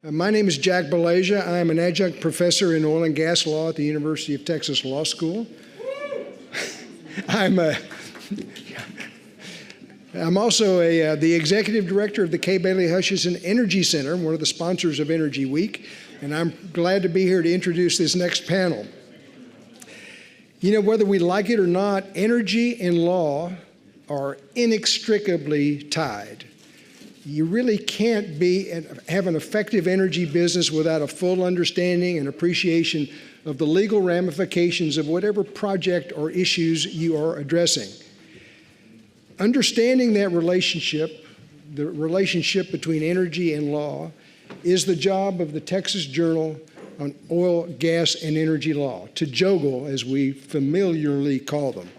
My name is Jack Balasia. I am an adjunct professor in oil and gas law at the University of Texas Law School. I'm also the executive director of the Kay Bailey Hutchison Energy Center, one of the sponsors of Energy Week, and I'm glad to be here to introduce this next panel. You know, whether we like it or not, energy and law are inextricably tied. You really can't have an effective energy business without a full understanding and appreciation of the legal ramifications of whatever project or issues you are addressing. Understanding that relationship, the relationship between energy and law, is the job of the Texas Journal on Oil, Gas, and Energy Law, TJOGL, as we familiarly call them.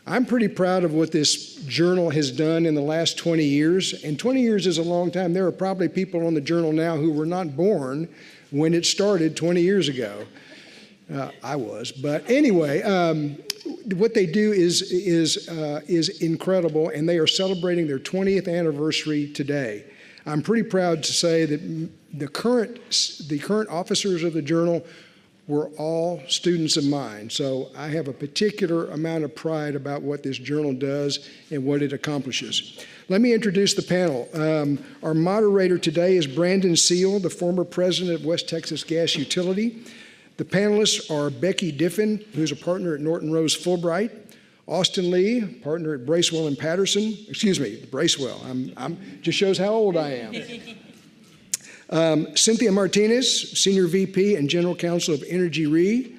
I'm pretty proud of what this journal has done in the last 20 years, and 20 years is a long time. There are probably people on the journal now who were not born when it started 20 years ago. I was, but anyway, what they do is incredible, and they are celebrating their 20th anniversary today. I'm pretty proud to say that the current officers of the journal were all students of mine. So I have a particular amount of pride about what this journal does and what it accomplishes. Let me introduce the panel. Our moderator today is Brandon Seal, the former president of West Texas Gas Utility. The panelists are Becky Diffin, who's a partner at Norton Rose Fulbright, Austin Lee, partner at Bracewell and Patterson. Excuse me, Bracewell. Just shows how old I am. Cynthia Martinez, Senior VP and General Counsel of Energy Re,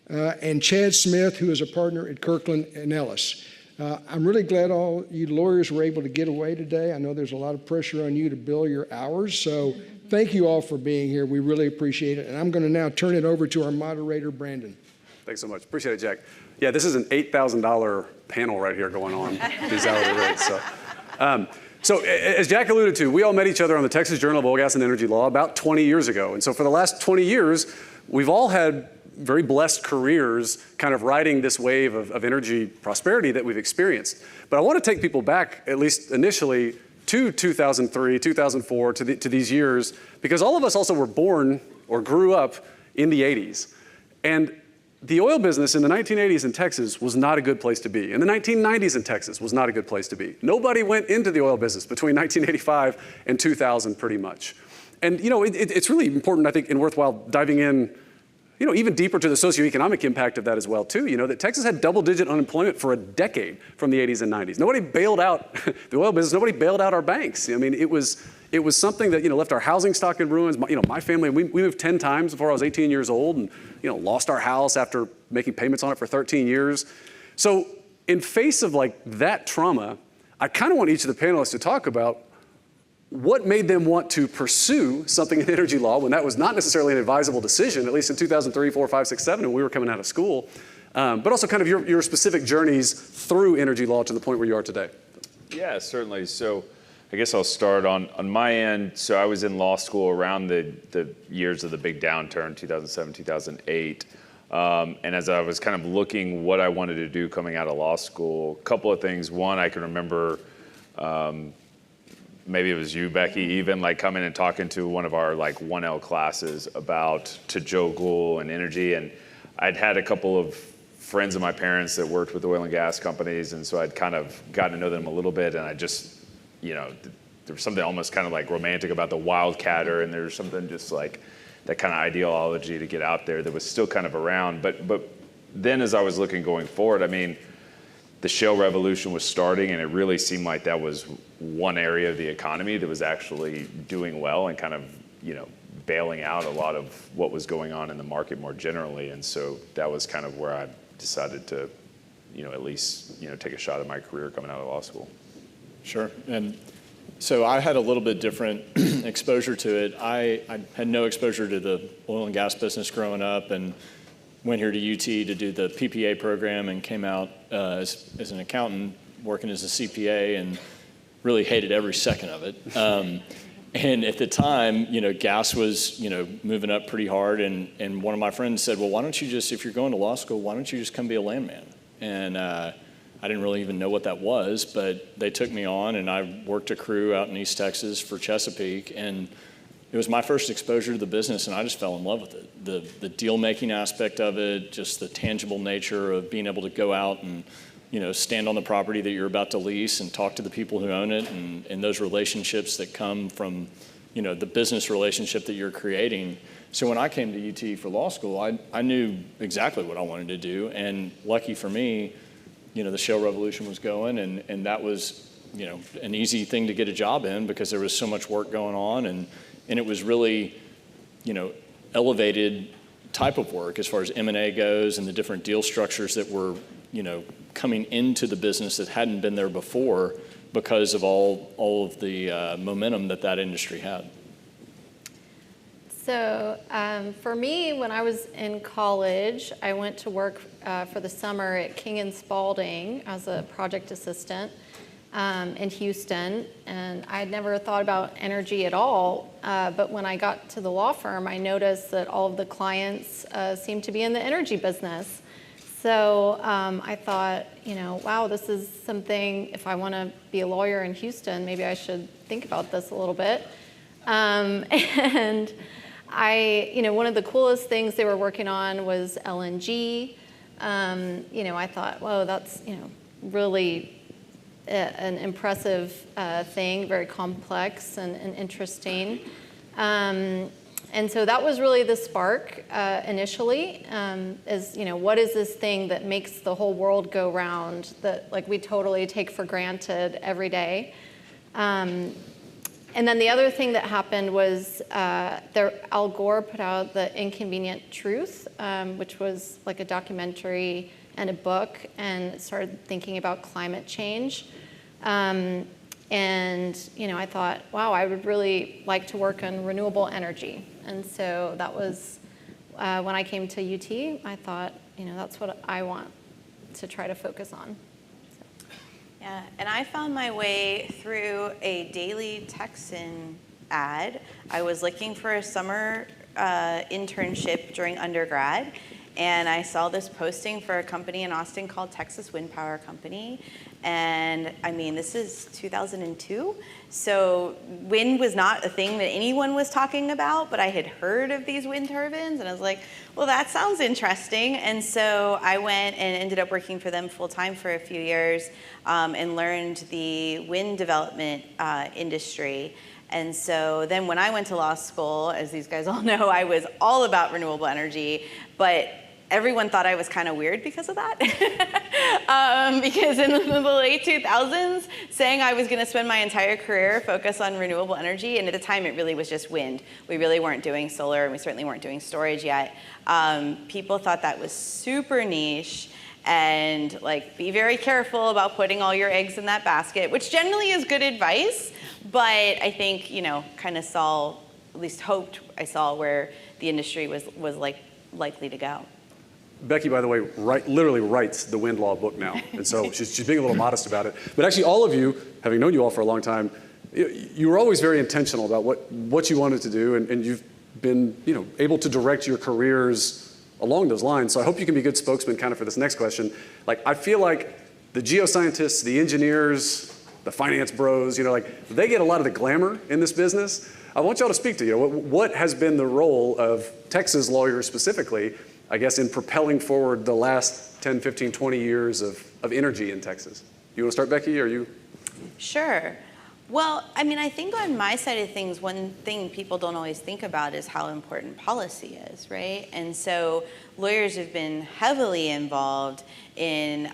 and Chad Smith, who is a partner at Kirkland & Ellis. I'm really glad all you lawyers were able to get away today. I know there's a lot of pressure on you to bill your hours, so thank you all for being here. We really appreciate it, and I'm going to now turn it over to our moderator, Brandon. Thanks so much. Appreciate it, Jack. Yeah, this is an $8,000 panel right here going on, these hourly rates. So as Jack alluded to, we all met each other on the Texas Journal of Oil, Gas, and Energy Law about 20 years ago. And so for the last 20 years, we've all had very blessed careers kind of riding this wave of energy prosperity that we've experienced. But I want to take people back, at least initially, to 2003, 2004, to these years, because all of us also were born or grew up in the 80s. And the oil business in the 1980s in Texas was not a good place to be. In the 1990s in Texas was not a good place to be. Nobody went into the oil business between 1985 and 2000 pretty much. And you know, it's really important, I think, and worthwhile diving in, you know, even deeper to the socioeconomic impact of that as well too. You know, that Texas had double-digit unemployment for a decade from the 80s and 90s. Nobody bailed out the oil business. Nobody bailed out our banks. I mean, it was something that, you know, left our housing stock in ruins. My family, we moved 10 times before I was 18 years old, and, you know, lost our house after making payments on it for 13 years. So in face of like that trauma, I kind of want each of the panelists to talk about what made them want to pursue something in energy law when that was not necessarily an advisable decision, at least in 2003, 4, 5, 6, 7, when we were coming out of school, but also kind of your specific journeys through energy law to the point where you are today. Yeah, certainly. So I guess I'll start on my end. So I was in law school around the years of the big downturn, 2007, 2008. And as I was kind of looking what I wanted to do coming out of law school, a couple of things. One, I can remember, maybe it was you, Becky, even like coming and talking to one of our like 1L classes about TJOGL and energy. And I'd had a couple of friends of my parents that worked with oil and gas companies. And so I'd kind of gotten to know them a little bit. And I just, you know, there was something almost kind of like romantic about the wildcatter, and there's something just like that kind of ideology to get out there that was still kind of around. But then as I was looking going forward, I mean, the shale revolution was starting, and it really seemed like that was one area of the economy that was actually doing well and kind of, you know, bailing out a lot of what was going on in the market more generally. And so that was kind of where I decided to, you know, at least, you know, take a shot at my career coming out of law school. Sure. And so I had a little bit different exposure to it. I had no exposure to the oil and gas business growing up, and went here to UT to do the PPA program, and came out as an accountant working as a CPA, and really hated every second of it. And at the time, you know, gas was, you know, moving up pretty hard, and one of my friends said, well, why don't you just, if you're going to law school, why don't you just come be a landman? And I didn't really even know what that was, but they took me on, and I worked a crew out in East Texas for Chesapeake, and it was my first exposure to the business, and I just fell in love with it. The deal-making aspect of it, just the tangible nature of being able to go out and, stand on the property that you're about to lease and talk to the people who own it, and those relationships that come from, the business relationship that you're creating. So when I came to UT for law school, I knew exactly what I wanted to do, and lucky for me, the shale revolution was going, and that was, an easy thing to get a job in because there was so much work going on, and it was really, elevated type of work as far as M&A goes and the different deal structures that were, coming into the business that hadn't been there before because of all of the momentum that industry had. So for me, when I was in college, I went to work for the summer at King & Spalding as a project assistant in Houston, and I had never thought about energy at all, but when I got to the law firm, I noticed that all of the clients seemed to be in the energy business. So I thought, wow, this is something, if I want to be a lawyer in Houston, maybe I should think about this a little bit. And one of the coolest things they were working on was LNG. I thought, whoa, that's, really an impressive thing, very complex and interesting. And so that was really the spark initially, is, what is this thing that makes the whole world go round that we totally take for granted every day? And then the other thing that happened was Al Gore put out The Inconvenient Truth, which was like a documentary and a book, and started thinking about climate change. And I thought, wow, I would really like to work on renewable energy. And so that was when I came to UT, I thought, that's what I want to try to focus on. So. Yeah, and I found my way through a Daily Texan ad. I was looking for a summer internship during undergrad, and I saw this posting for a company in Austin called Texas Wind Power Company. And this is 2002, so wind was not a thing that anyone was talking about, but I had heard of these wind turbines, and I was like, well, that sounds interesting. And so I went and ended up working for them full-time for a few years, and learned the wind development industry. And so then when I went to law school, as these guys all know, I was all about renewable energy, but everyone thought I was kind of weird because of that. Because in the late 2000s, saying I was going to spend my entire career focused on renewable energy, and at the time it really was just wind. We really weren't doing solar, and we certainly weren't doing storage yet. People thought that was super niche, and be very careful about putting all your eggs in that basket, which generally is good advice, but I think, kind of saw, at least hoped I saw where the industry was likely to go. Becky, by the way, literally writes the wind law book now, and so she's being a little modest about it. But actually, all of you, having known you all for a long time, you were always very intentional about what you wanted to do, and you've been able to direct your careers along those lines. So I hope you can be a good spokesman kind of for this next question. I feel like the geoscientists, the engineers, the finance bros, they get a lot of the glamour in this business. I want y'all to speak to what has been the role of Texas lawyers specifically, I guess, in propelling forward the last 10, 15, 20 years of energy in Texas. You want to start, Becky, or you? Sure. Well, I think on my side of things, one thing people don't always think about is how important policy is, right? And so lawyers have been heavily involved in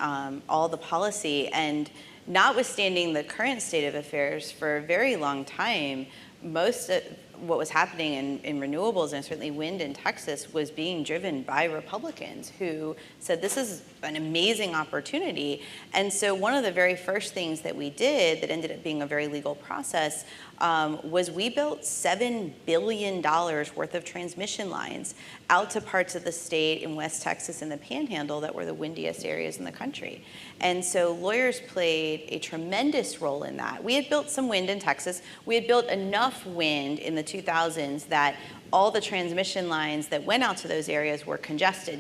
all the policy, and notwithstanding the current state of affairs for a very long time, most of what was happening in renewables, and certainly wind in Texas, was being driven by Republicans who said this is an amazing opportunity. And so one of the very first things that we did that ended up being a very legal process was we built $7 billion worth of transmission lines out to parts of the state in West Texas and the Panhandle that were the windiest areas in the country. And so lawyers played a tremendous role in that. We had built some wind in Texas. We had built enough wind in the 2000s that all the transmission lines that went out to those areas were congested.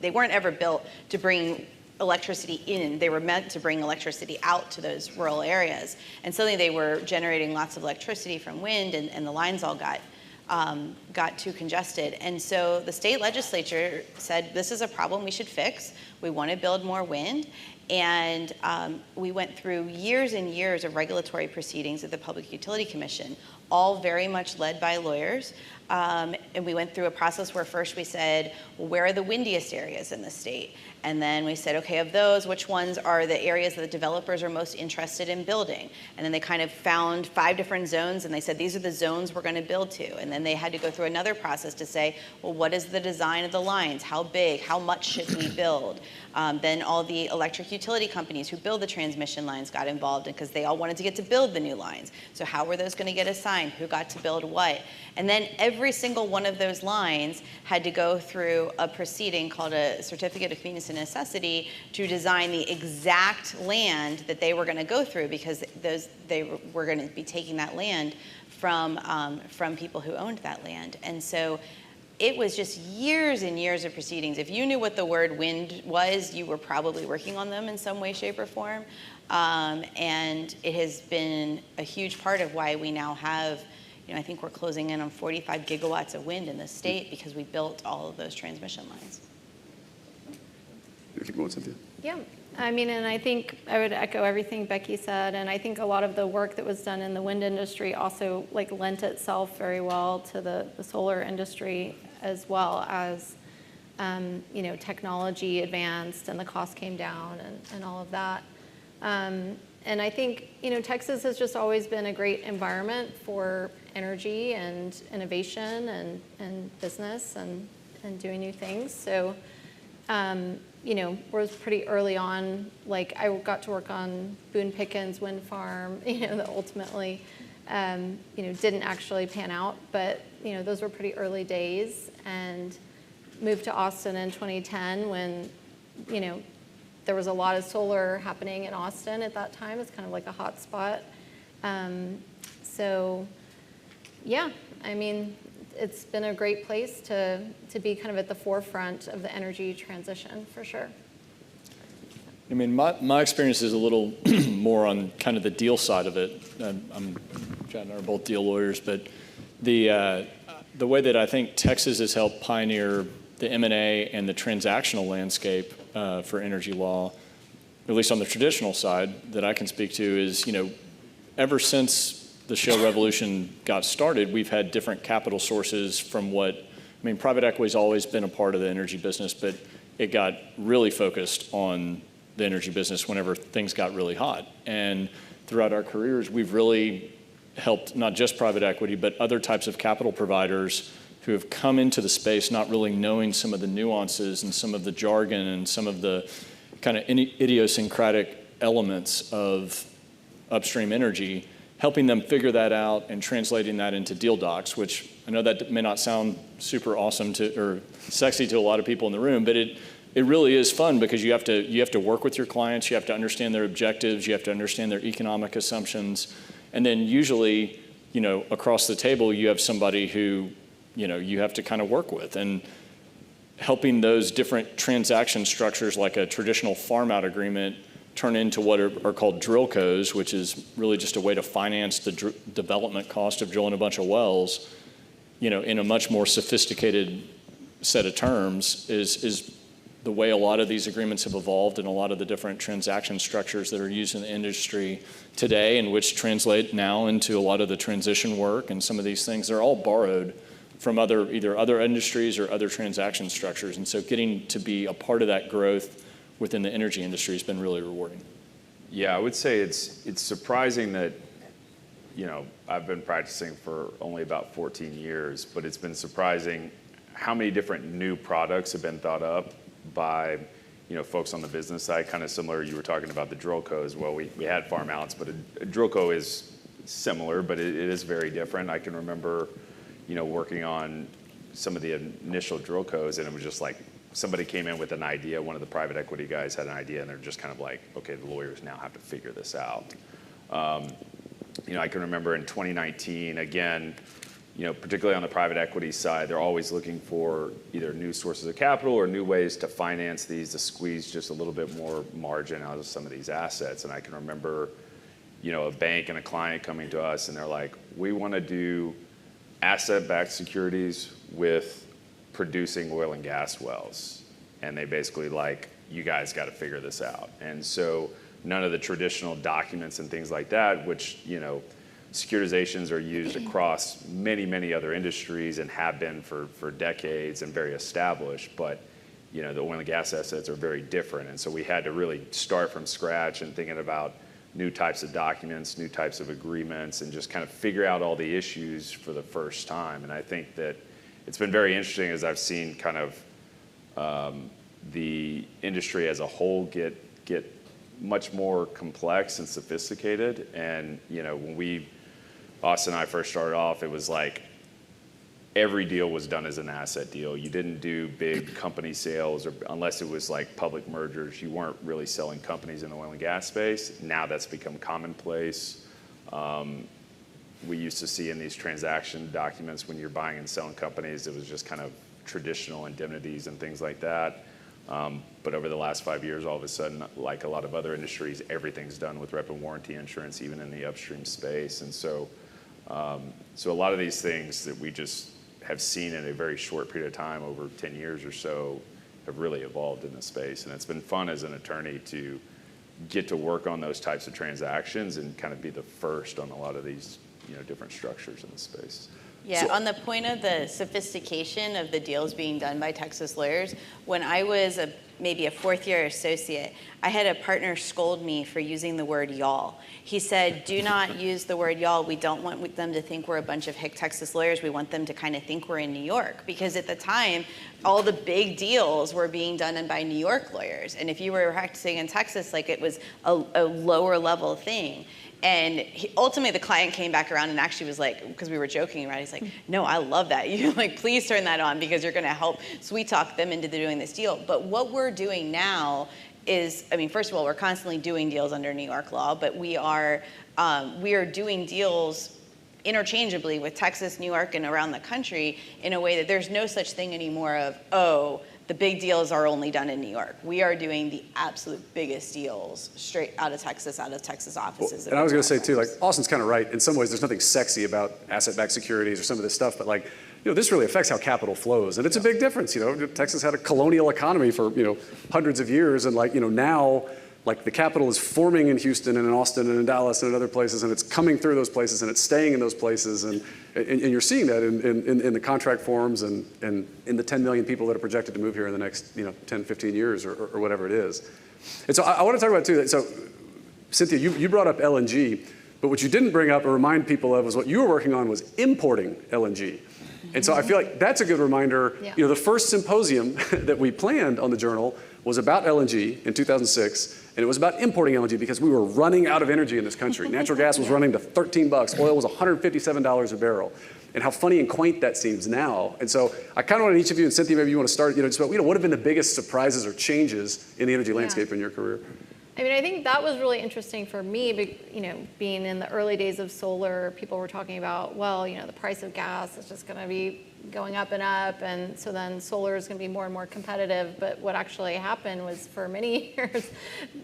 They weren't ever built to bring electricity in. They were meant to bring electricity out to those rural areas. And suddenly they were generating lots of electricity from wind, and the lines all got got too congested. And so the state legislature said, this is a problem we should fix. We want to build more wind. And we went through years and years of regulatory proceedings at the Public Utility Commission, all very much led by lawyers. And we went through a process where first we said, well, where are the windiest areas in the state? And then we said, okay, of those, which ones are the areas that the developers are most interested in building? And then they kind of found 5 different zones, and they said, these are the zones we're going to build to. And then they had to go through another process to say, well, what is the design of the lines? How big? How much should we build? Then all the electric utility companies who build the transmission lines got involved because they all wanted to get to build the new lines. So how were those going to get assigned? Who got to build what? And then every single one of those lines had to go through a proceeding called a certificate of convenience and necessity to design the exact land that they were going to go through, because they were going to be taking that land from people who owned that land. And so it was just years and years of proceedings. If you knew what the word wind was, you were probably working on them in some way, shape, or form. And it has been a huge part of why we now have, I think we're closing in on 45 gigawatts of wind in the state because we built all of those transmission lines. Keep going, Cynthia. Yeah, I mean, and I think I would echo everything Becky said, and I think a lot of the work that was done in the wind industry also lent itself very well to the solar industry, as well as technology advanced and the cost came down and all of that. And I think Texas has just always been a great environment for energy and innovation and business and doing new things. So was pretty early on. I got to work on Boone Pickens wind farm, that ultimately, didn't actually pan out, but those were pretty early days. And moved to Austin in 2010 when, there was a lot of solar happening in Austin at that time. It's kind of like a hot spot. So, yeah, I mean, it's been a great place to be kind of at the forefront of the energy transition, for sure. I mean, my experience is a little more on kind of the deal side of it. Chad and I are both deal lawyers, but the way that I think Texas has helped pioneer the M&A and the transactional landscape for energy law, at least on the traditional side that I can speak to, is, ever since the shale revolution got started, we've had different capital sources from private equity's always been a part of the energy business, but it got really focused on the energy business whenever things got really hot. And throughout our careers, we've really helped not just private equity, but other types of capital providers who have come into the space not really knowing some of the nuances and some of the jargon and some of the kind of idiosyncratic elements of upstream energy, helping them figure that out and translating that into deal docs, which I know that may not sound super awesome or sexy to a lot of people in the room, but it really is fun because you have to work with your clients, you have to understand their objectives, you have to understand their economic assumptions, and then usually, across the table you have somebody who, you have to kind of work with, and helping those different transaction structures like a traditional farm out agreement turn into what are called drillcos, which is really just a way to finance the development cost of drilling a bunch of wells, in a much more sophisticated set of terms is the way a lot of these agreements have evolved, and a lot of the different transaction structures that are used in the industry today, and which translate now into a lot of the transition work and some of these things. They're all borrowed from either other industries or other transaction structures. And so getting to be a part of that growth within the energy industry has been really rewarding. Yeah, I would say it's surprising that, I've been practicing for only about 14 years, but it's been surprising how many different new products have been thought up by, folks on the business side, kind of similar. You were talking about the drillcos. Well, we had farm outs, but a drillco is similar, but it is very different. I can remember, working on some of the initial drillcos, and it was just like somebody came in with an idea. One of the private equity guys had an idea, and they're just kind of like, okay, the lawyers now have to figure this out. I can remember in 2019, again, particularly on the private equity side, they're always looking for either new sources of capital or new ways to finance these, to squeeze just a little bit more margin out of some of these assets. And I can remember, a bank and a client coming to us, and they're like, we want to do asset-backed securities with producing oil and gas wells. And they basically like, you guys got to figure this out. And so none of the traditional documents and things like that, which, securitizations are used across many, many other industries and have been for decades and very established. But, the oil and gas assets are very different. And so we had to really start from scratch and thinking about new types of documents, new types of agreements, and just kind of figure out all the issues for the first time. And I think that it's been very interesting as I've seen kind of the industry as a whole get much more complex and sophisticated. And, when Austin and I first started off, it was like every deal was done as an asset deal. You didn't do big company sales, or unless it was like public mergers, you weren't really selling companies in the oil and gas space. Now that's become commonplace. We used to see in these transaction documents when you're buying and selling companies, it was just kind of traditional indemnities and things like that. But over the last 5 years, all of a sudden, like a lot of other industries, everything's done with rep and warranty insurance, even in the upstream space. And so a lot of these things that we just have seen in a very short period of time, over 10 years or so, have really evolved in the space. And it's been fun as an attorney to get to work on those types of transactions and kind of be the first on a lot of these different structures in the space. Yeah, on the point of the sophistication of the deals being done by Texas lawyers, when I was maybe a fourth-year associate, I had a partner scold me for using the word y'all. He said, do not use the word y'all. We don't want them to think we're a bunch of hick Texas lawyers. We want them to kind of think we're in New York. Because at the time, all the big deals were being done by New York lawyers. And if you were practicing in Texas, like it was a lower level thing. And ultimately, the client came back around and actually was like, because we were joking around, he's like, no, I love that. You like, please turn that on because you're going to help sweet talk them into doing this deal. But what we're doing now is, first of all, we're constantly doing deals under New York law, but we are doing deals interchangeably with Texas, New York, and around the country in a way that there's no such thing anymore of, the big deals are only done in New York. We are doing the absolute biggest deals straight out of Texas offices. And I was going to say too, like Austin's kind of right. In some ways, there's nothing sexy about asset-backed securities or some of this stuff, but like, this really affects how capital flows, and it's a big difference. Texas had a colonial economy for hundreds of years, and like now, like the capital is forming in Houston and in Austin and in Dallas and in other places, and it's coming through those places and it's staying in those places, and you're seeing that in the contract forms and in the 10 million people that are projected to move here in the next 10, 15 years or whatever it is. And so I want to talk about too. So Cynthia, you brought up LNG, but what you didn't bring up or remind people of was what you were working on was importing LNG. And so I feel like that's a good reminder. Yeah. The first symposium that we planned on the Journal was about LNG in 2006. And it was about importing LNG because we were running out of energy in this country. Natural gas was running to $13. Oil was $157 a barrel. And how funny and quaint that seems now. And so I kind of wanted each of you, and Cynthia, maybe you want to start, just about, what have been the biggest surprises or changes in the energy landscape in your career? I think that was really interesting for me, being in the early days of solar, people were talking about, the price of gas is just going to be going up and up, and so then solar is going to be more and more competitive. But what actually happened was for many years,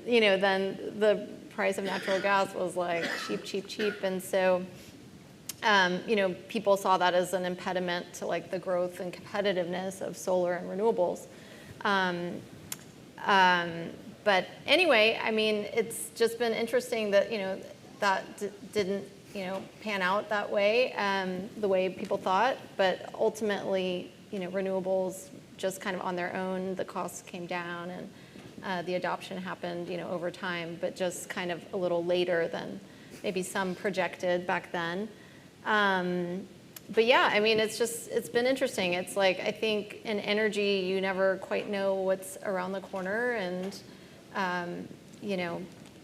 then the price of natural gas was like cheap. And so, people saw that as an impediment to like the growth and competitiveness of solar and renewables. But anyway, it's just been interesting that, that didn't, pan out that way, the way people thought. But ultimately, renewables just kind of on their own, the costs came down and the adoption happened, over time, but just kind of a little later than maybe some projected back then. But yeah, it's been interesting. It's like, I think in energy, you never quite know what's around the corner, and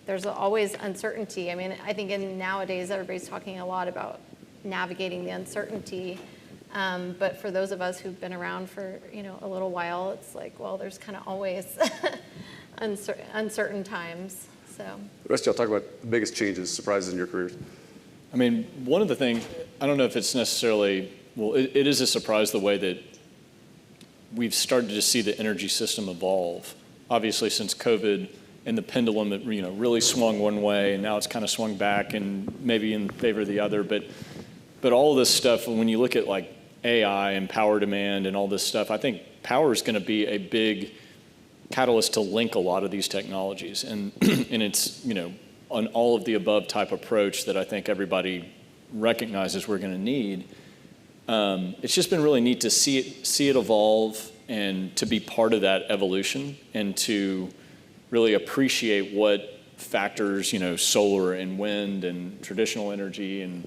there's always uncertainty. I think nowadays everybody's talking a lot about navigating the uncertainty. But for those of us who've been around for, a little while, it's like, well, there's kind of always uncertain times. So the rest of y'all talk about the biggest changes, surprises in your careers. One of the things, I don't know if it's necessarily, it is a surprise the way that we've started to see the energy system evolve. Obviously, since COVID and the pendulum, it really swung one way, and now it's kind of swung back and maybe in favor of the other. But But all of this stuff, when you look at like AI and power demand and all this stuff, I think power is going to be a big catalyst to link a lot of these technologies. And, and it's, an all of the above type approach that I think everybody recognizes we're going to need. It's just been really neat to see it evolve and to be part of that evolution and to really appreciate what factors, solar and wind and traditional energy and,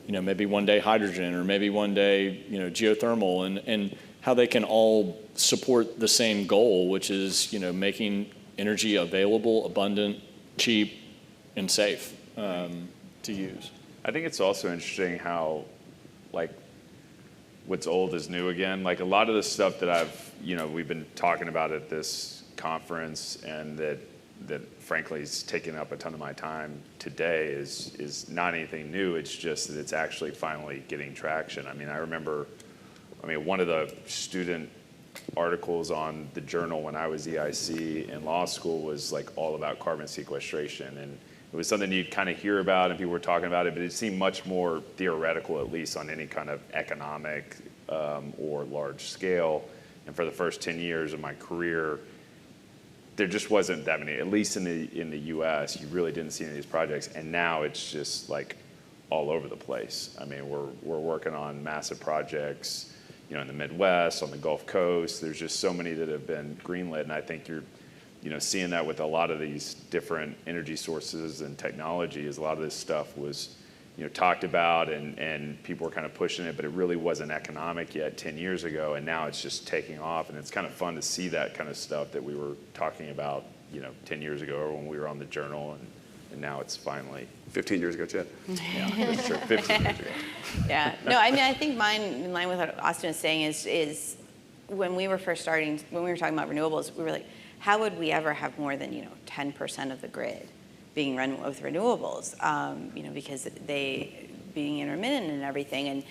maybe one day hydrogen or maybe one day, geothermal and how they can all support the same goal, which is, making energy available, abundant, cheap, and safe to use. I think it's also interesting how, like, what's old is new again. Like a lot of the stuff that we've been talking about at this conference and that frankly is taking up a ton of my time today is not anything new. It's just that it's actually finally getting traction. I remember one of the student articles on the journal when I was EIC in law school was like all about carbon sequestration, and it was something you'd kind of hear about and people were talking about it, but it seemed much more theoretical, at least on any kind of economic or large scale. And for the first 10 years of my career, there just wasn't that many, at least in the US, you really didn't see any of these projects. And now it's just like all over the place. We're working on massive projects, in the Midwest, on the Gulf Coast. There's just so many that have been greenlit, and I think you're seeing that with a lot of these different energy sources and technologies. A lot of this stuff was, talked about and people were kind of pushing it, but it really wasn't economic yet 10 years ago, and now it's just taking off, and it's kind of fun to see that kind of stuff that we were talking about, 10 years ago or when we were on the journal, and now it's finally 15 years ago, Chad. Yeah, that's true. 15 years ago. Yeah. No, I think mine, in line with what Austin was saying, is when we were first starting, when we were talking about renewables, we were like, how would we ever have more than 10% of the grid being run with renewables? Because they being intermittent and everything, and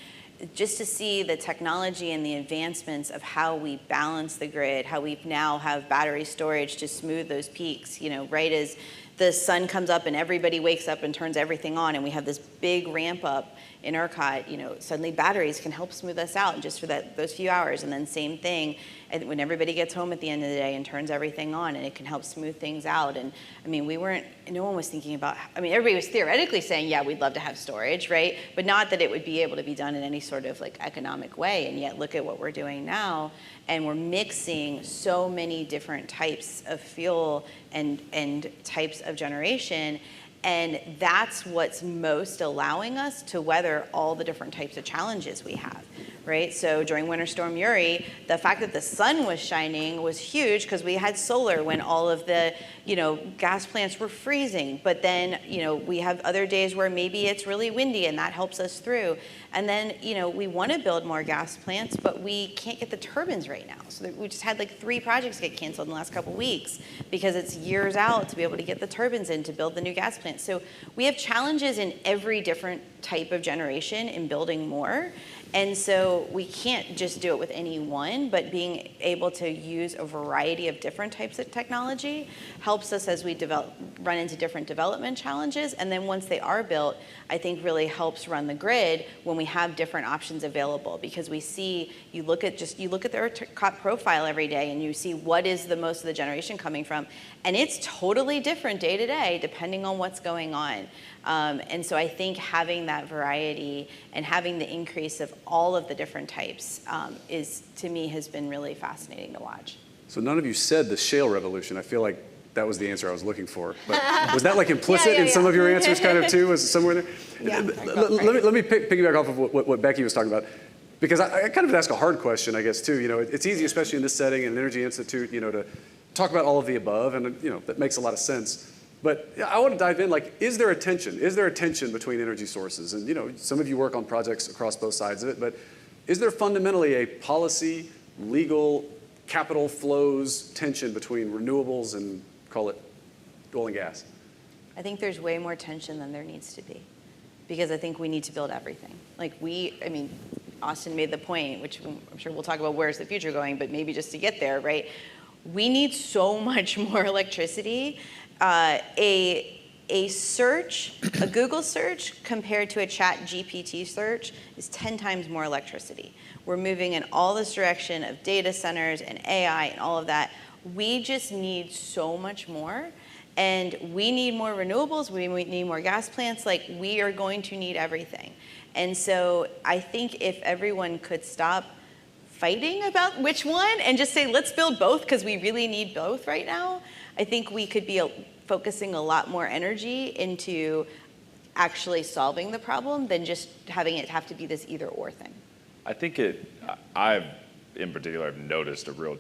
just to see the technology and the advancements of how we balance the grid, how we now have battery storage to smooth those peaks. Right as the sun comes up and everybody wakes up and turns everything on, and we have this big ramp up in ERCOT, suddenly batteries can help smooth us out just for those few hours. And then same thing when everybody gets home at the end of the day and turns everything on, and it can help smooth things out. And no one was thinking about, everybody was theoretically saying, yeah, we'd love to have storage, right? But not that it would be able to be done in any sort of like economic way. And yet look at what we're doing now, and we're mixing so many different types of fuel and types of generation. And that's what's most allowing us to weather all the different types of challenges we have, right? So during Winter Storm Uri, the fact that the sun was shining was huge because we had solar when all of the, gas plants were freezing. But then, we have other days where maybe it's really windy and that helps us through. And then, we want to build more gas plants, but we can't get the turbines right now. So we just had like 3 projects get canceled in the last couple of weeks because it's years out to be able to get the turbines in to build the new gas plants. So we have challenges in every different type of generation in building more. And so we can't just do it with any one, but being able to use a variety of different types of technology helps us as we run into different development challenges. And then once they are built, I think really helps run the grid when we have different options available, because we see, you look at the ERCOT profile every day and you see what is the most of the generation coming from. And it's totally different day to day, depending on what's going on. And so I think having that variety and having the increase of all of the different types to me, has been really fascinating to watch. So none of you said the shale revolution. I feel like that was the answer I was looking for. But was that like implicit in some of your answers kind of too? Was it somewhere there? Yeah. Let me piggyback off of what Becky was talking about. Because I kind of ask a hard question, I guess, too. It's easy, especially in this setting, in an Energy Institute, to talk about all of the above, and that makes a lot of sense. But I want to dive in, like, is there a tension? Is there a tension between energy sources? And some of you work on projects across both sides of it, but is there fundamentally a policy, legal, capital flows tension between renewables and, call it, oil and gas? I think there's way more tension than there needs to be, because I think we need to build everything. Austin made the point, which I'm sure we'll talk about where's the future going, but maybe just to get there, right? We need so much more electricity. A a search, a Google search compared to a Chat GPT search is 10 times more electricity. We're moving in all this direction of data centers and AI and all of that. We just need so much more. And we need more renewables, we need more gas plants, like we are going to need everything. And so I think if everyone could stop fighting about which one and just say, let's build both because we really need both right now, I think we could be focusing a lot more energy into actually solving the problem than just having it have to be this either or thing. I think I've in particular, I've noticed a real,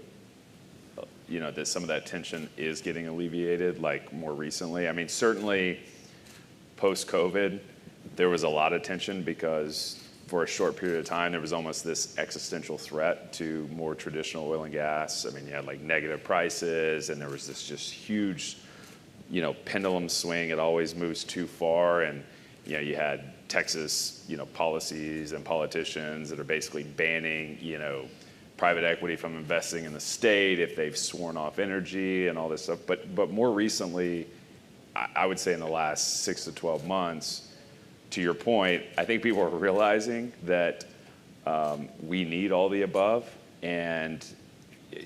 that some of that tension is getting alleviated, like more recently. I mean, certainly post-COVID, there was a lot of tension because for a short period of time, there was almost this existential threat to more traditional oil and gas. I mean, you had like negative prices, and there was this just huge, pendulum swing. It always moves too far, and you had Texas, policies and politicians that are basically banning, private equity from investing in the state if they've sworn off energy and all this stuff. But more recently, I would say in the last 6 to 12 months, to your point, I think people are realizing that we need all the above, and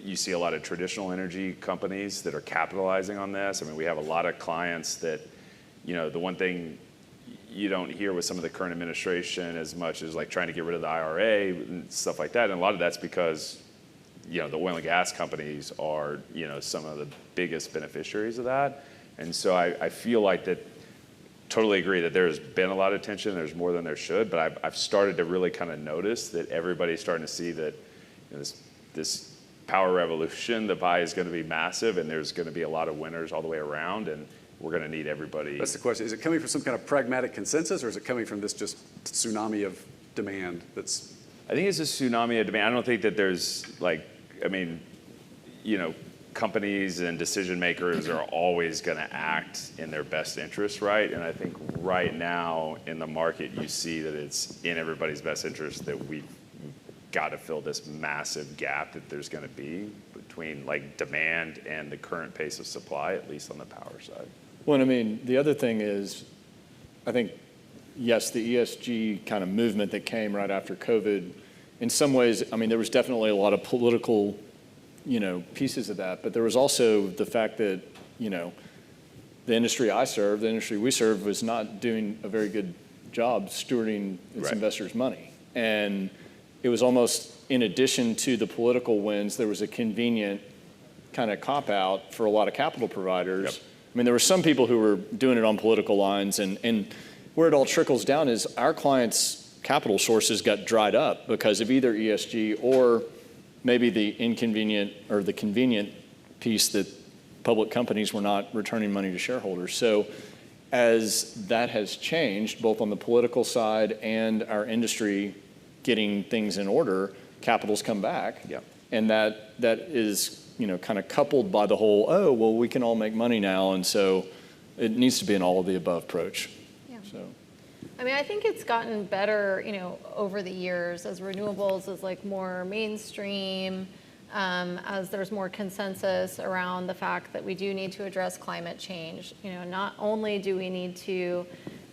you see a lot of traditional energy companies that are capitalizing on this. I mean, we have a lot of clients that, the one thing you don't hear with some of the current administration as much as like trying to get rid of the IRA and stuff like that. And a lot of that's because, the oil and gas companies are, some of the biggest beneficiaries of that. And so I feel like that, totally agree that there's been a lot of tension. There's more than there should, but I've started to really kind of notice that everybody's starting to see that this power revolution, the pie is going to be massive, and there's going to be a lot of winners all the way around, and we're going to need everybody. That's the question. Is it coming from some kind of pragmatic consensus, or is it coming from this just tsunami of demand that's... I think it's a tsunami of demand. I don't think that there's companies and decision makers are always going to act in their best interest, right? And I think right now in the market, you see that it's in everybody's best interest that we've got to fill this massive gap that there's going to be between like demand and the current pace of supply, at least on the power side. Well, the other thing is, I think, yes, the ESG kind of movement that came right after COVID, in some ways, there was definitely a lot of political, pieces of that, but there was also the fact that, the industry I serve, the industry we serve, was not doing a very good job stewarding its investors' money. And it was almost, in addition to the political wins, there was a convenient kind of cop-out for a lot of capital providers. Yep. There were some people who were doing it on political lines, and where it all trickles down is our clients' capital sources got dried up because of either ESG or maybe the inconvenient or the convenient piece that public companies were not returning money to shareholders. So as that has changed, both on the political side and our industry getting things in order, capital's come back. Yep. And that is, kind of coupled by the whole, we can all make money now, and so it needs to be an all of the above approach. Yeah. So. I think it's gotten better, over the years as renewables is like more mainstream, as there's more consensus around the fact that we do need to address climate change. Not only do we need to,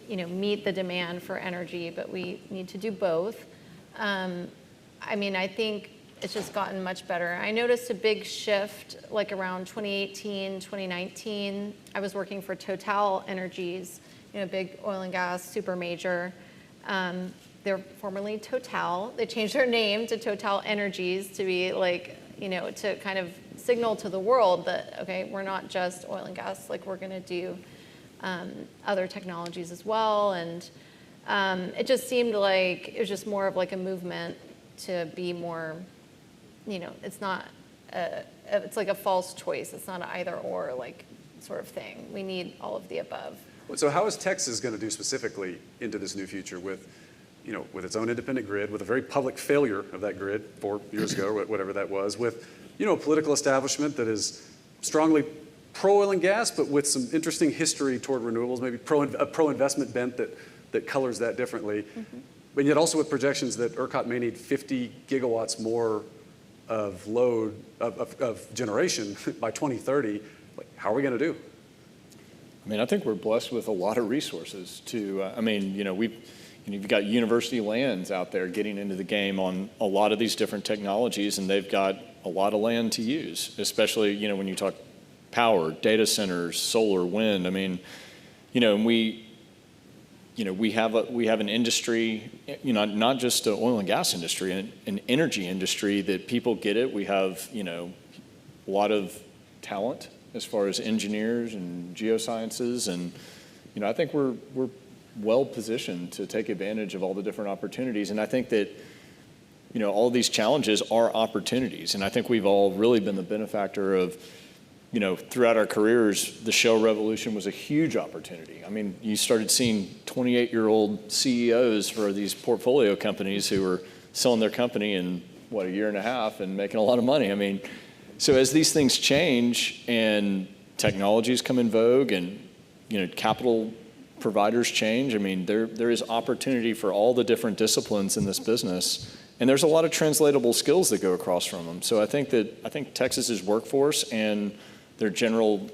meet the demand for energy, but we need to do both. I think it's just gotten much better. I noticed a big shift like around 2018, 2019. I was working for Total Energies, big oil and gas super major. They're formerly Total. They changed their name to Total Energies to be like, to kind of signal to the world that, okay, we're not just oil and gas, like we're gonna do other technologies as well. And it just seemed like it was just more of like a movement to be more, it's not, it's like a false choice. It's not an either or like sort of thing. We need all of the above. So how is Texas going to do specifically into this new future with, with its own independent grid, with a very public failure of that grid 4 years ago, or whatever that was, with, a political establishment that is strongly pro-oil and gas, but with some interesting history toward renewables, maybe a pro-investment bent that colors that differently. Mm-hmm. But yet also with projections that ERCOT may need 50 gigawatts more of load, of generation by 2030. Like, how are we going to do? I mean, I think we're blessed with a lot of resources to, you've got university lands out there getting into the game on a lot of these different technologies, and they've got a lot of land to use, especially, when you talk power, data centers, solar, wind. I mean, and we have an industry, not just the oil and gas industry, an energy industry that people get it. We have, a lot of talent as far as engineers and geosciences, and I think we're well positioned to take advantage of all the different opportunities. And I think that all these challenges are opportunities, and I think we've all really been the benefactor of throughout our careers. The shale revolution was a huge opportunity. I mean, you started seeing 28-year-old CEOs for these portfolio companies who were selling their company in a year and a half and making a lot of money. I mean, so as these things change and technologies come in vogue and capital providers change, I mean, there is opportunity for all the different disciplines in this business, and there's a lot of translatable skills that go across from them. So I think Texas's workforce and their general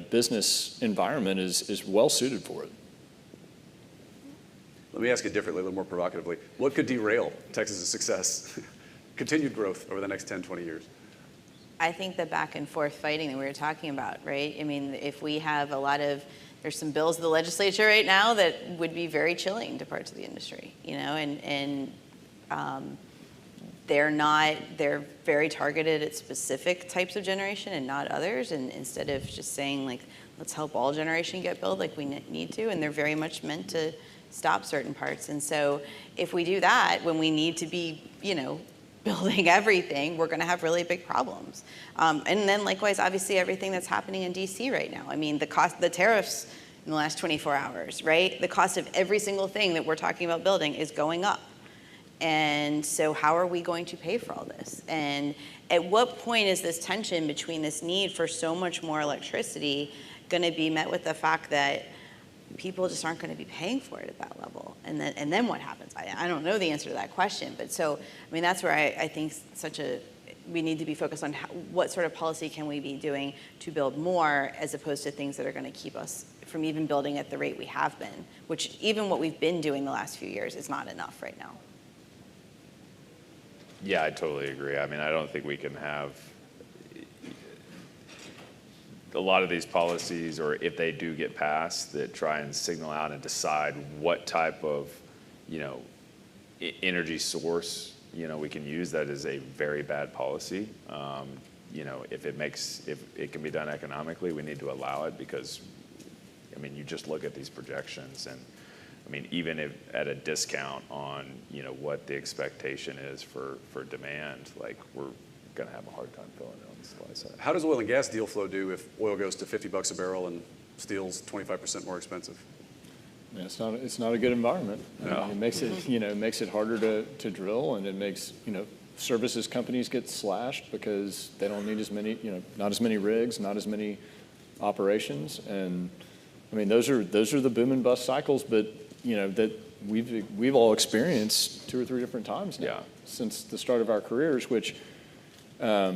business environment is well suited for it. Let me ask it differently, a little more provocatively. What could derail Texas's success, continued growth over the next 10, 20 years? I think the back and forth fighting that we were talking about, right? I mean, if we have there's some bills in the legislature right now that would be very chilling to parts of the industry, and they're very targeted at specific types of generation and not others. And instead of just saying let's help all generation get built like we need to, and they're very much meant to stop certain parts. And so if we do that, when we need to be, building everything, we're going to have really big problems. And then likewise, obviously, everything that's happening in DC right now. I mean, the tariffs in the last 24 hours, right? The cost of every single thing that we're talking about building is going up. And so how are we going to pay for all this? And at what point is this tension between this need for so much more electricity going to be met with the fact that people just aren't going to be paying for it at that level? And then what happens? I don't know the answer to that question. But so, I mean, that's where I think we need to be focused on what sort of policy can we be doing to build more, as opposed to things that are going to keep us from even building at the rate we have been, which even what we've been doing the last few years is not enough right now. Yeah, I totally agree. I mean, I don't think we can have a lot of these policies, or if they do get passed, that try and signal out and decide what type of, energy source, we can use. That is a very bad policy. If it can be done economically, we need to allow it, because, I mean, you just look at these projections, and I mean, even if at a discount on, what the expectation is for demand, we're going to have a hard time filling it on the supply side. How does oil and gas deal flow do if oil goes to $50 a barrel and steel's 25% more expensive? Yeah, it's not a good environment. No. It makes it harder to drill, and it makes services companies get slashed because they don't need as many, not as many rigs, not as many operations. And I mean, those are the boom and bust cycles, but that we've all experienced 2 or 3 different times now since the start of our careers, which they're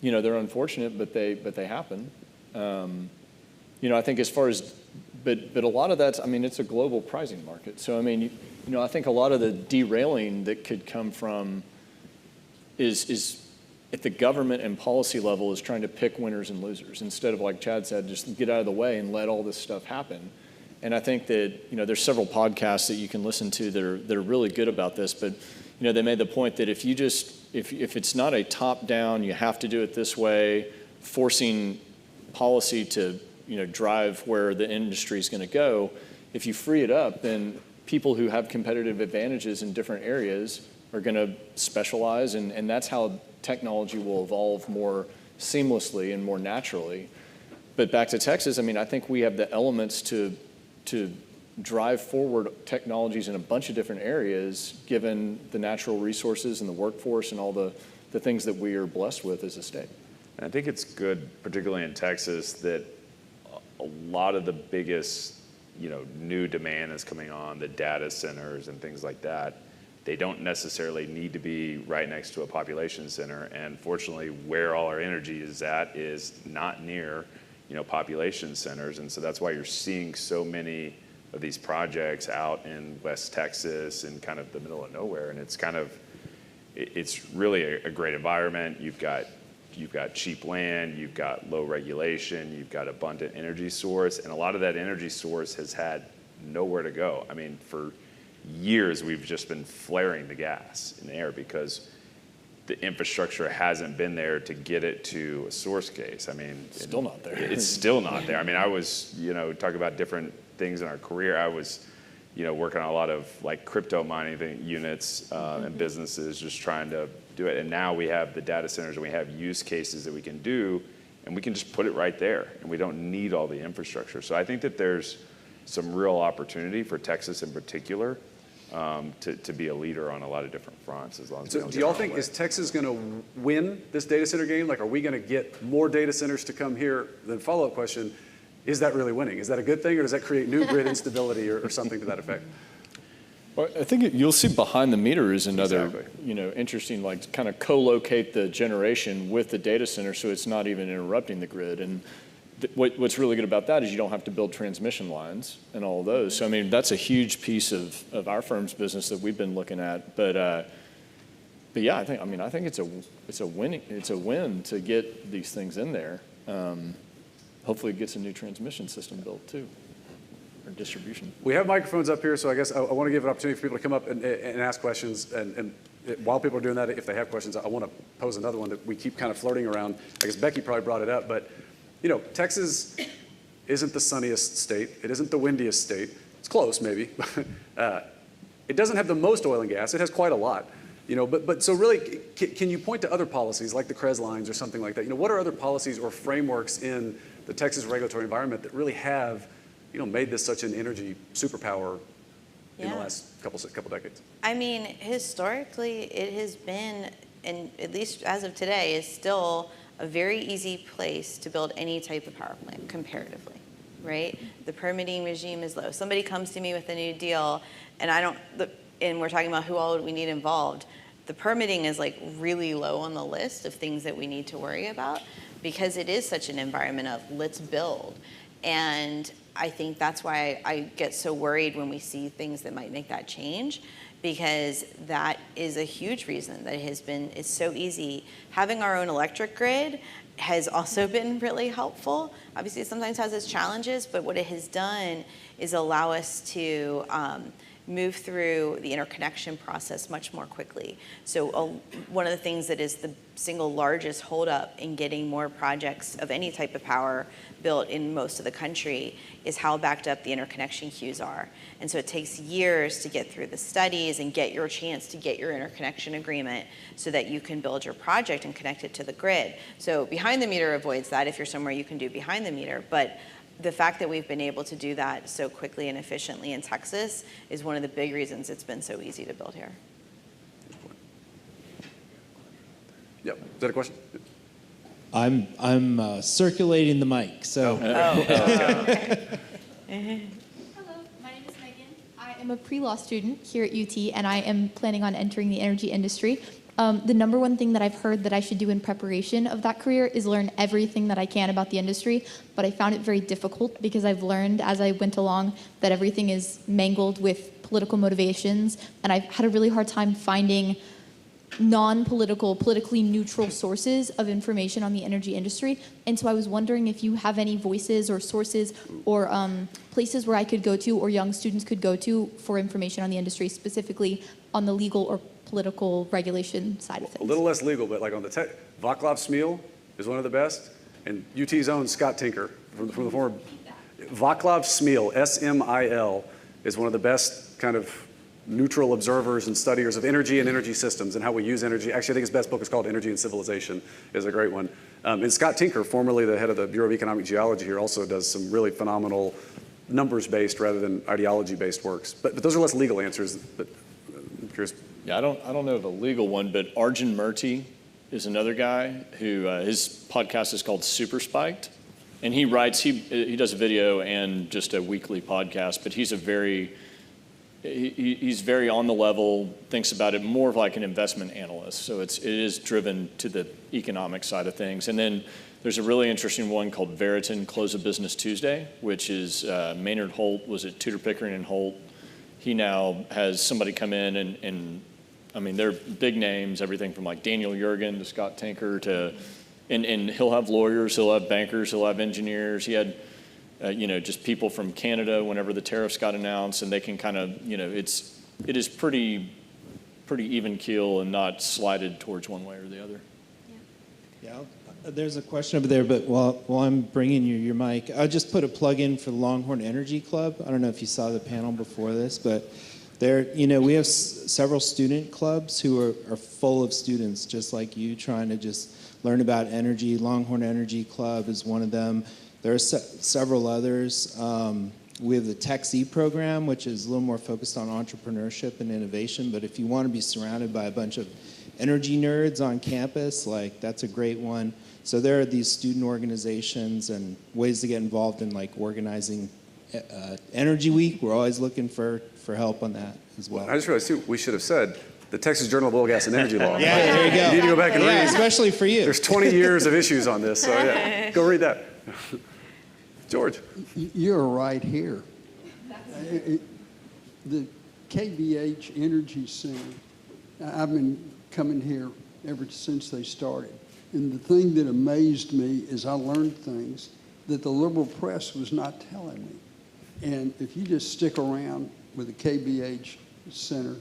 unfortunate, but they happen. I think as far as but a lot of that's, I mean, it's a global pricing market. So I mean, I think a lot of the derailing that could come from is at the government and policy level is trying to pick winners and losers, instead of, like Chad said, just get out of the way and let all this stuff happen. And I think that, there's several podcasts that you can listen to that are really good about this, but, they made the point that if it's not a top down, you have to do it this way, forcing policy to, drive where the industry is going to go, if you free it up, then people who have competitive advantages in different areas are going to specialize, and that's how technology will evolve more seamlessly and more naturally. But back to Texas, I mean, I think we have the elements to drive forward technologies in a bunch of different areas, given the natural resources and the workforce and all the things that we are blessed with as a state. And I think it's good, particularly in Texas, that a lot of the biggest, new demand is coming on, the data centers and things like that. They don't necessarily need to be right next to a population center. And fortunately, where all our energy is at is not near, population centers. And so that's why you're seeing so many of these projects out in West Texas and kind of the middle of nowhere. And it's really a great environment. You've got cheap land, you've got low regulation, you've got abundant energy source, and a lot of that energy source has had nowhere to go. I mean, for years we've just been flaring the gas in the air because the infrastructure hasn't been there to get it to a source case. I mean, Still not there. It's still not there. I mean, I was, talk about different things in our career. I was, working on a lot of like crypto mining units and businesses, just trying to do it. And now we have the data centers and we have use cases that we can do, and we can just put it right there, and we don't need all the infrastructure. So I think that there's some real opportunity for Texas in particular to be a leader on a lot of different fronts as long as we So don't do get y'all in our think, way. is Texas going to win this data center game? Like, are we going to get more data centers to come here? Then follow-up question, is that really winning? Is that a good thing, or does that create new grid instability or something to that effect? Well, I think you'll see behind the meter is another, Exactly. interesting, like kind of co-locate the generation with the data center so it's not even interrupting the grid. And what's really good about that is you don't have to build transmission lines and all of those. So I mean, that's a huge piece of our firm's business that we've been looking at. But yeah, I think it's a win to get these things in there. Hopefully, it gets a new transmission system built too. Or distribution. We have microphones up here, so I guess I want to give an opportunity for people to come up and ask questions. And while people are doing that, if they have questions, I want to pose another one that we keep kind of floating around. I guess Becky probably brought it up, but Texas isn't the sunniest state. It isn't the windiest state. It's close, maybe. It doesn't have the most oil and gas. It has quite a lot. But so really, can you point to other policies like the CREZ lines or something like that? What are other policies or frameworks in the Texas regulatory environment that really have made this such an energy superpower in the last couple decades? I mean, historically, it has been, and at least as of today, is still a very easy place to build any type of power plant comparatively, right? The permitting regime is low. Somebody comes to me with a new deal, and and we're talking about who all would we need involved. The permitting is like really low on the list of things that we need to worry about because it is such an environment of let's build. And I think that's why I get so worried when we see things that might make that change, because that is a huge reason that it's so easy. Having our own electric grid has also been really helpful. Obviously, it sometimes has its challenges, but what it has done is allow us to move through the interconnection process much more quickly. So one of the things that is the single largest holdup in getting more projects of any type of power built in most of the country is how backed up the interconnection queues are. And so it takes years to get through the studies and get your chance to get your interconnection agreement so that you can build your project and connect it to the grid. So behind the meter avoids that. If you're somewhere you can do behind the meter, but the fact that we've been able to do that so quickly and efficiently in Texas is one of the big reasons it's been so easy to build here. Yep. Is that a question? I'm circulating the mic, so. Hello, my name is Megan. I am a pre-law student here at UT, and I am planning on entering the energy industry. The number one thing that I've heard that I should do in preparation of that career is learn everything that I can about the industry, but I found it very difficult because I've learned as I went along that everything is mangled with political motivations, and I've had a really hard time finding non-political, politically neutral sources of information on the energy industry. And so I was wondering if you have any voices or sources or places where I could go to or young students could go to for information on the industry, specifically on the legal or political regulation side of things. A little less legal, but like on the Vaclav Smil is one of the best, and UT's own Scott Tinker from the former Vaclav Smil, S-M-I-L, is one of the best kind of neutral observers and studiers of energy and energy systems and how we use energy. Actually, I think his best book is called Energy and Civilization, is a great one. And Scott Tinker, formerly the head of the Bureau of Economic Geology here, also does some really phenomenal numbers-based rather than ideology-based works. But those are less legal answers, but I'm curious. Yeah, I don't know of a legal one, but Arjun Murthy is another guy who his podcast is called Super Spiked, and he does a video and just a weekly podcast. But he's he's very on the level, thinks about it more of like an investment analyst. So it is driven to the economic side of things. And then There's a really interesting one called Veriton Close of Business Tuesday, which is Maynard Holt was at Tudor Pickering and Holt. He now has somebody come in and I mean, they're big names, everything from like Daniel Yergin to Scott Tinker to, and he'll have lawyers, he'll have bankers, he'll have engineers. He had, just people from Canada whenever the tariffs got announced, and they can kind of, it is pretty even keel and not slided towards one way or the other. Yeah, there's a question over there, but while I'm bringing you your mic, I'll just put a plug in for the Longhorn Energy Club. I don't know if you saw the panel before this, but there, we have several student clubs who are full of students just like you trying to just learn about energy. Longhorn Energy Club is one of them. There are several others. We have the TechC program, which is a little more focused on entrepreneurship and innovation, but if you want to be surrounded by a bunch of energy nerds on campus, that's a great one. So there are these student organizations and ways to get involved in organizing Energy Week. We're always looking for help on that as well. I just realized too, we should have said the Texas Journal of Oil, Gas, and Energy Law. Yeah, there you go. You need to go back and read. Especially for you. There's 20 years of issues on this, so yeah, go read that. George. You're right here. The KBH Energy Center, I've been coming here ever since they started. And the thing that amazed me is I learned things that the liberal press was not telling me. And if you just stick around with the KBH Center,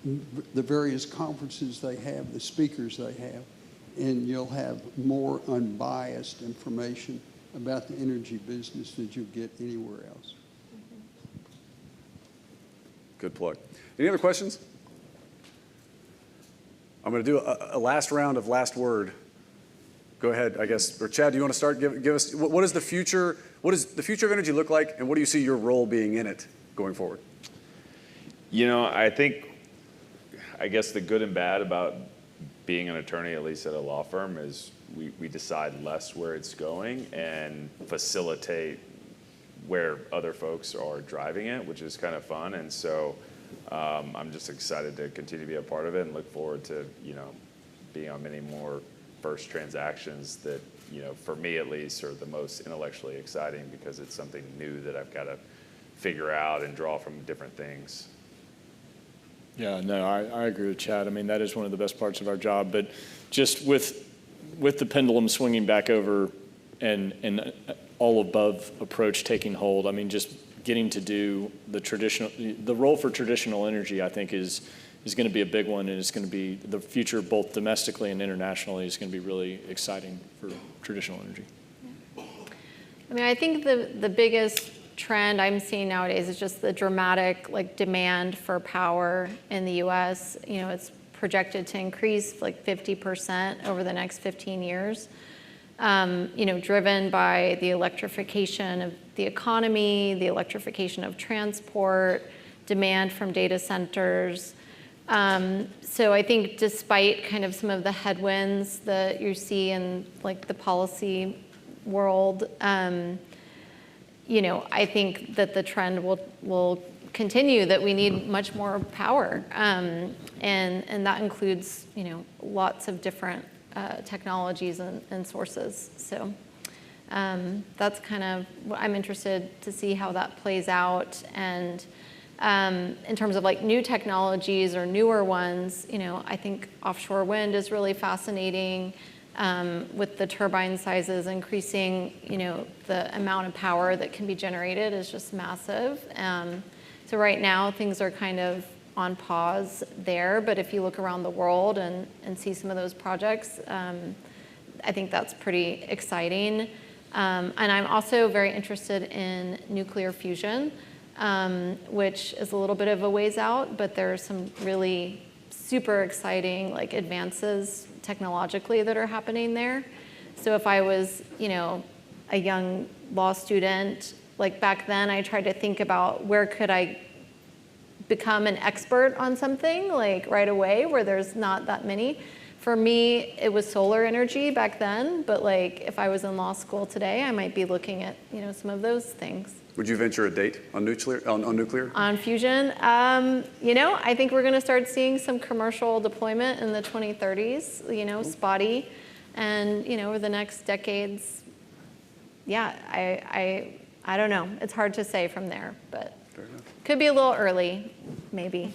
the various conferences they have, the speakers they have, and you'll have more unbiased information about the energy business that you'll get anywhere else. Good plug. Any other questions? I'm going to do a last round of last word. Go ahead, I guess. Or Chad, do you want to start? Give us, what is the future? What does the future of energy look like, and what do you see your role being in it going forward? I guess the good and bad about being an attorney, at least at a law firm, is we decide less where it's going and facilitate where other folks are driving it, which is kind of fun. And so I'm just excited to continue to be a part of it and look forward to, being on many more first transactions that, for me at least, are the most intellectually exciting because it's something new that I've got to figure out and draw from different things. Yeah, no, I agree with Chad. I mean, that is one of the best parts of our job. But just with the pendulum swinging back over and all above approach taking hold, I mean, just getting to do the role for traditional energy, I think is going to be a big one, and it's going to be the future both domestically and internationally is going to be really exciting for traditional energy. I mean, I think the biggest trend I'm seeing nowadays is just the dramatic demand for power in the U.S. It's projected to increase 50% over the next 15 years. Driven by the electrification of the economy, the electrification of transport, demand from data centers. So I think despite kind of some of the headwinds that you see in the policy world, I think that the trend will continue, that we need much more power. And that includes, lots of different technologies and sources. So that's kind of what I'm interested to see how that plays out. And in terms of new technologies or newer ones, I think offshore wind is really fascinating. With the turbine sizes increasing, the amount of power that can be generated is just massive. So right now things are kind of on pause there, but if you look around the world and see some of those projects, I think that's pretty exciting. And I'm also very interested in nuclear fusion, which is a little bit of a ways out, but there are some really super exciting advances technologically that are happening there. So if I was, a young law student, back then I tried to think about where could I become an expert on something right away where there's not that many. For me, it was solar energy back then, but if I was in law school today, I might be looking at, some of those things. Would you venture a date on nuclear? On fusion? I think we're going to start seeing some commercial deployment in the 2030s, spotty. And, over the next decades, yeah, I don't know. It's hard to say from there, but could be a little early, maybe.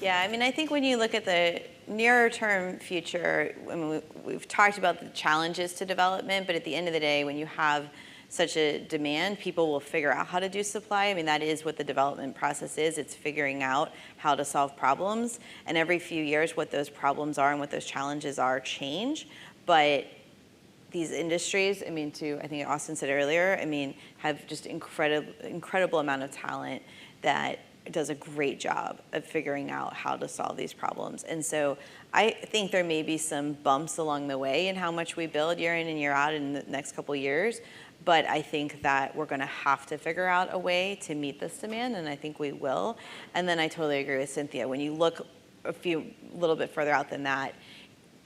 Yeah, I mean, I think when you look at the nearer term future, I mean, we've talked about the challenges to development, but at the end of the day, when you have such a demand, people will figure out how to do supply. I mean, that is what the development process is. It's figuring out how to solve problems. And every few years, what those problems are and what those challenges are change. But these industries, I mean, I think Austin said earlier, I mean, have just incredible amount of talent that does a great job of figuring out how to solve these problems. And so I think there may be some bumps along the way in how much we build year in and year out in the next couple of years. But I think that we're going to have to figure out a way to meet this demand, and I think we will. And then I totally agree with Cynthia. When you look a little bit further out than that,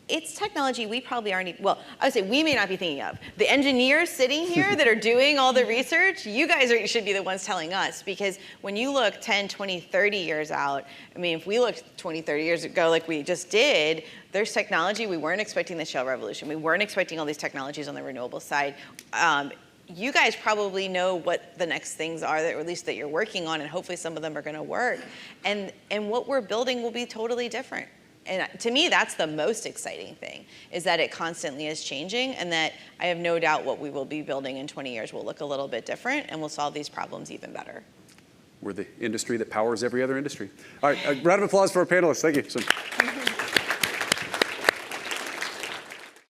it's technology we probably aren't, well, I would say we may not be thinking of. The engineers sitting here that are doing all the research, you guys should be the ones telling us, because when you look 10, 20, 30 years out, I mean, if we looked 20, 30 years ago like we just did, there's technology. We weren't expecting the shale revolution. We weren't expecting all these technologies on the renewable side. You guys probably know what the next things are, or at least that you're working on, and hopefully some of them are going to work. And what we're building will be totally different. And to me, that's the most exciting thing, is that it constantly is changing, and that I have no doubt what we will be building in 20 years will look a little bit different, and we'll solve these problems even better. We're the industry that powers every other industry. All right, a round of applause for our panelists. Thank you.